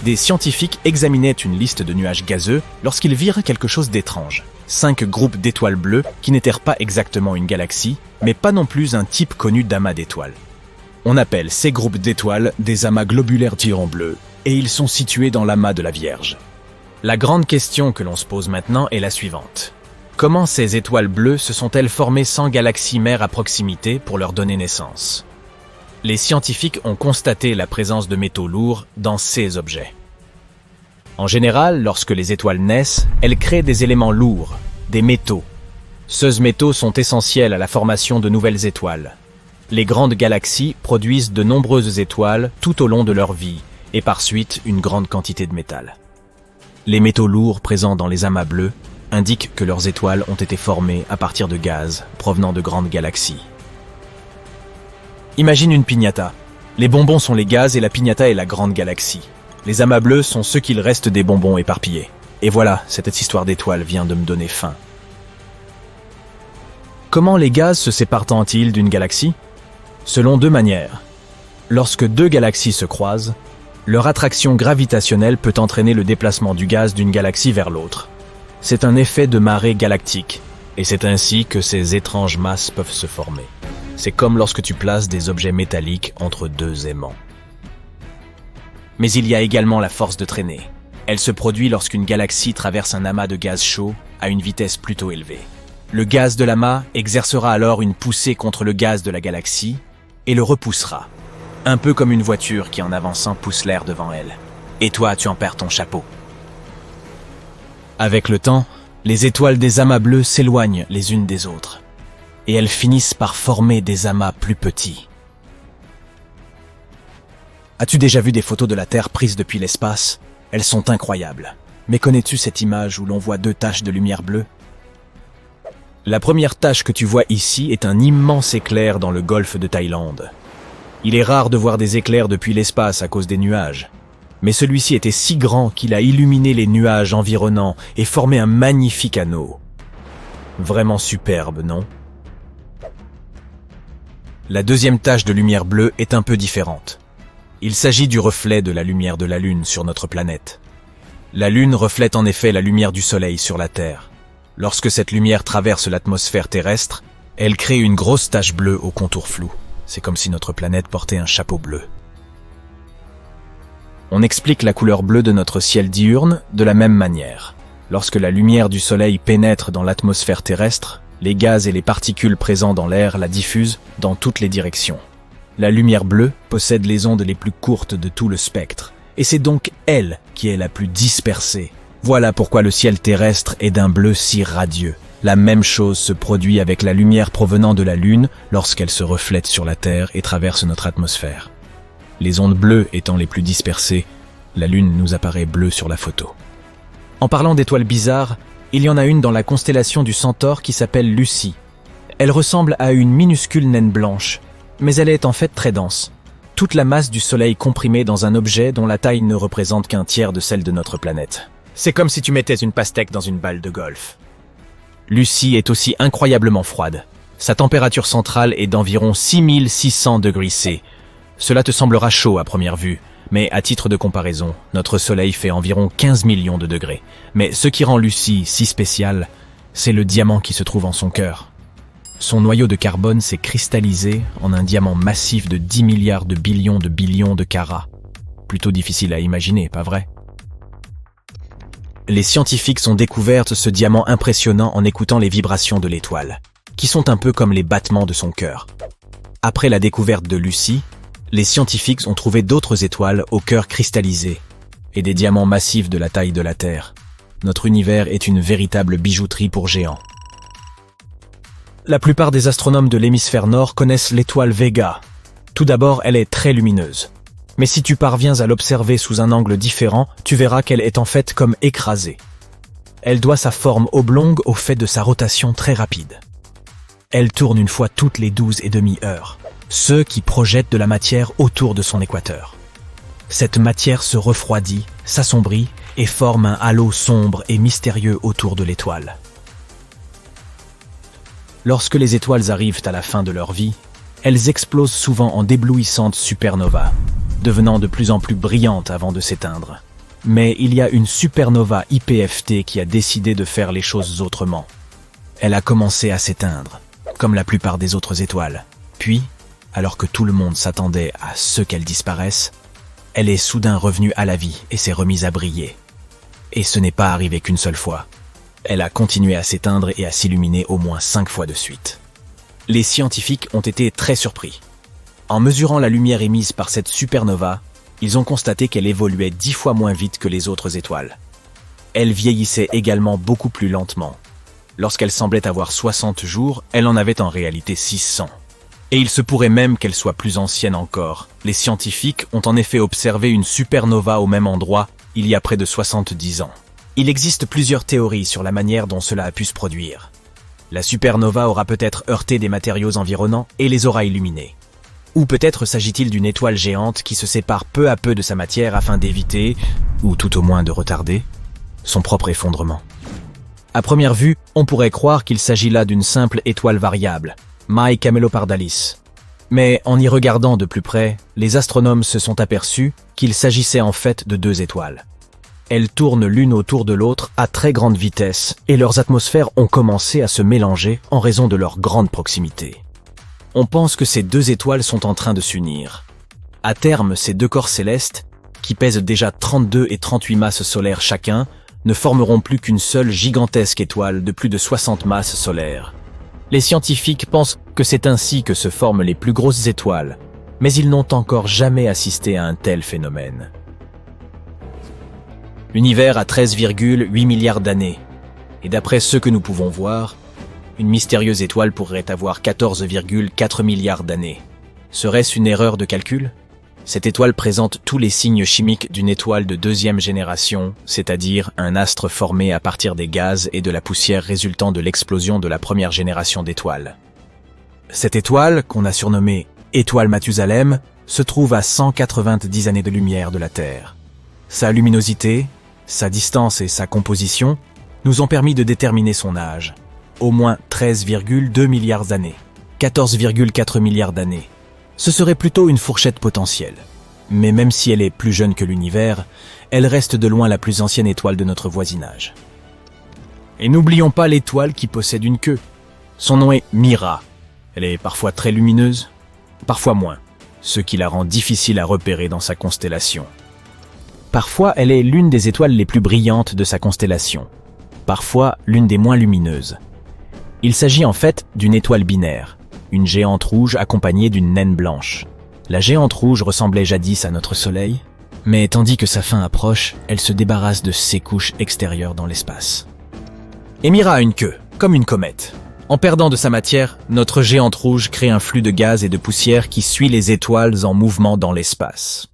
des scientifiques examinaient une liste de nuages gazeux lorsqu'ils virent quelque chose d'étrange. 5 groupes d'étoiles bleues qui n'étaient pas exactement une galaxie, mais pas non plus un type connu d'amas d'étoiles. On appelle ces groupes d'étoiles des amas globulaires d'irons bleus, et ils sont situés dans l'amas de la Vierge. La grande question que l'on se pose maintenant est la suivante. Comment ces étoiles bleues se sont-elles formées sans galaxie mère à proximité pour leur donner naissance? Les scientifiques ont constaté la présence de métaux lourds dans ces objets. En général, lorsque les étoiles naissent, elles créent des éléments lourds, des métaux. Ces métaux sont essentiels à la formation de nouvelles étoiles. Les grandes galaxies produisent de nombreuses étoiles tout au long de leur vie, et par suite une grande quantité de métal. Les métaux lourds présents dans les amas bleus indiquent que leurs étoiles ont été formées à partir de gaz provenant de grandes galaxies. Imagine une piñata. Les bonbons sont les gaz et la piñata est la grande galaxie. Les amas bleus sont ce qu'il reste des bonbons éparpillés. Et voilà, cette histoire d'étoiles vient de me donner faim. Comment les gaz se séparent-ils d'une galaxie? Selon 2 manières. Lorsque 2 galaxies se croisent, leur attraction gravitationnelle peut entraîner le déplacement du gaz d'une galaxie vers l'autre. C'est un effet de marée galactique, et c'est ainsi que ces étranges masses peuvent se former. C'est comme lorsque tu places des objets métalliques entre 2 aimants. Mais il y a également la force de traînée. Elle se produit lorsqu'une galaxie traverse un amas de gaz chaud à une vitesse plutôt élevée. Le gaz de l'amas exercera alors une poussée contre le gaz de la galaxie et le repoussera. Un peu comme une voiture qui en avançant pousse l'air devant elle. Et toi, tu en perds ton chapeau. Avec le temps, les étoiles des amas bleus s'éloignent les unes des autres. Et elles finissent par former des amas plus petits. As-tu déjà vu des photos de la Terre prises depuis l'espace? Elles sont incroyables. Mais connais-tu cette image où l'on voit 2 taches de lumière bleue? La première tache que tu vois ici est un immense éclair dans le golfe de Thaïlande. Il est rare de voir des éclairs depuis l'espace à cause des nuages. Mais celui-ci était si grand qu'il a illuminé les nuages environnants et formé un magnifique anneau. Vraiment superbe, non? La deuxième tache de lumière bleue est un peu différente. Il s'agit du reflet de la lumière de la Lune sur notre planète. La Lune reflète en effet la lumière du Soleil sur la Terre. Lorsque cette lumière traverse l'atmosphère terrestre, elle crée une grosse tache bleue au contour flou. C'est comme si notre planète portait un chapeau bleu. On explique la couleur bleue de notre ciel diurne de la même manière. Lorsque la lumière du Soleil pénètre dans l'atmosphère terrestre, les gaz et les particules présents dans l'air la diffusent dans toutes les directions. La lumière bleue possède les ondes les plus courtes de tout le spectre, et c'est donc elle qui est la plus dispersée. Voilà pourquoi le ciel terrestre est d'un bleu si radieux. La même chose se produit avec la lumière provenant de la Lune lorsqu'elle se reflète sur la Terre et traverse notre atmosphère. Les ondes bleues étant les plus dispersées, la Lune nous apparaît bleue sur la photo. En parlant d'étoiles bizarres, il y en a une dans la constellation du Centaure qui s'appelle Lucie. Elle ressemble à une minuscule naine blanche, mais elle est en fait très dense. Toute la masse du Soleil comprimée dans un objet dont la taille ne représente qu'un tiers de celle de notre planète. C'est comme si tu mettais une pastèque dans une balle de golf. Lucie est aussi incroyablement froide. Sa température centrale est d'environ 6600 degrés C. Cela te semblera chaud à première vue, mais à titre de comparaison, notre Soleil fait environ 15 millions de degrés. Mais ce qui rend Lucie si spéciale, c'est le diamant qui se trouve en son cœur. Son noyau de carbone s'est cristallisé en un diamant massif de 10 milliards de billions de carats. Plutôt difficile à imaginer, pas vrai? Les scientifiques ont découvert ce diamant impressionnant en écoutant les vibrations de l'étoile, qui sont un peu comme les battements de son cœur. Après la découverte de Lucie, les scientifiques ont trouvé d'autres étoiles au cœur cristallisé et des diamants massifs de la taille de la Terre. Notre univers est une véritable bijouterie pour géants. La plupart des astronomes de l'hémisphère nord connaissent l'étoile Vega. Tout d'abord, elle est très lumineuse. Mais si tu parviens à l'observer sous un angle différent, tu verras qu'elle est en fait comme écrasée. Elle doit sa forme oblongue au fait de sa rotation très rapide. Elle tourne une fois toutes les 12,5 heures, ce qui projette de la matière autour de son équateur. Cette matière se refroidit, s'assombrit et forme un halo sombre et mystérieux autour de l'étoile. Lorsque les étoiles arrivent à la fin de leur vie, elles explosent souvent en d'éblouissantes supernovas, devenant de plus en plus brillantes avant de s'éteindre. Mais il y a une supernova IPFT qui a décidé de faire les choses autrement. Elle a commencé à s'éteindre, comme la plupart des autres étoiles. Puis, alors que tout le monde s'attendait à ce qu'elle disparaisse, elle est soudain revenue à la vie et s'est remise à briller. Et ce n'est pas arrivé qu'une seule fois. Elle a continué à s'éteindre et à s'illuminer au moins 5 fois de suite. Les scientifiques ont été très surpris. En mesurant la lumière émise par cette supernova, ils ont constaté qu'elle évoluait 10 fois moins vite que les autres étoiles. Elle vieillissait également beaucoup plus lentement. Lorsqu'elle semblait avoir 60 jours, elle en avait en réalité 600. Et il se pourrait même qu'elle soit plus ancienne encore. Les scientifiques ont en effet observé une supernova au même endroit il y a près de 70 ans. Il existe plusieurs théories sur la manière dont cela a pu se produire. La supernova aura peut-être heurté des matériaux environnants et les aura illuminés. Ou peut-être s'agit-il d'une étoile géante qui se sépare peu à peu de sa matière afin d'éviter, ou tout au moins de retarder, son propre effondrement. À première vue, on pourrait croire qu'il s'agit là d'une simple étoile variable, Maï Camelopardalis. Mais en y regardant de plus près, les astronomes se sont aperçus qu'il s'agissait en fait de 2 étoiles. Elles tournent l'une autour de l'autre à très grande vitesse et leurs atmosphères ont commencé à se mélanger en raison de leur grande proximité. On pense que ces 2 étoiles sont en train de s'unir. À terme, ces 2 corps célestes, qui pèsent déjà 32 et 38 masses solaires chacun, ne formeront plus qu'une seule gigantesque étoile de plus de 60 masses solaires. Les scientifiques pensent que c'est ainsi que se forment les plus grosses étoiles, mais ils n'ont encore jamais assisté à un tel phénomène. L'univers a 13,8 milliards d'années, et d'après ce que nous pouvons voir, une mystérieuse étoile pourrait avoir 14,4 milliards d'années. Serait-ce une erreur de calcul ? Cette étoile présente tous les signes chimiques d'une étoile de 2e génération, c'est-à-dire un astre formé à partir des gaz et de la poussière résultant de l'explosion de la première génération d'étoiles. Cette étoile, qu'on a surnommée étoile Mathusalem, se trouve à 190 années de lumière de la Terre. Sa luminosité, sa distance et sa composition nous ont permis de déterminer son âge. Au moins 13,2 milliards d'années, 14,4 milliards d'années. Ce serait plutôt une fourchette potentielle. Mais même si elle est plus jeune que l'univers, elle reste de loin la plus ancienne étoile de notre voisinage. Et n'oublions pas l'étoile qui possède une queue. Son nom est Mira. Elle est parfois très lumineuse, parfois moins, ce qui la rend difficile à repérer dans sa constellation. Parfois, elle est l'une des étoiles les plus brillantes de sa constellation. Parfois, l'une des moins lumineuses. Il s'agit en fait d'une étoile binaire, une géante rouge accompagnée d'une naine blanche. La géante rouge ressemblait jadis à notre Soleil, mais tandis que sa fin approche, elle se débarrasse de ses couches extérieures dans l'espace. Et Mira a une queue, comme une comète. En perdant de sa matière, notre géante rouge crée un flux de gaz et de poussière qui suit les étoiles en mouvement dans l'espace.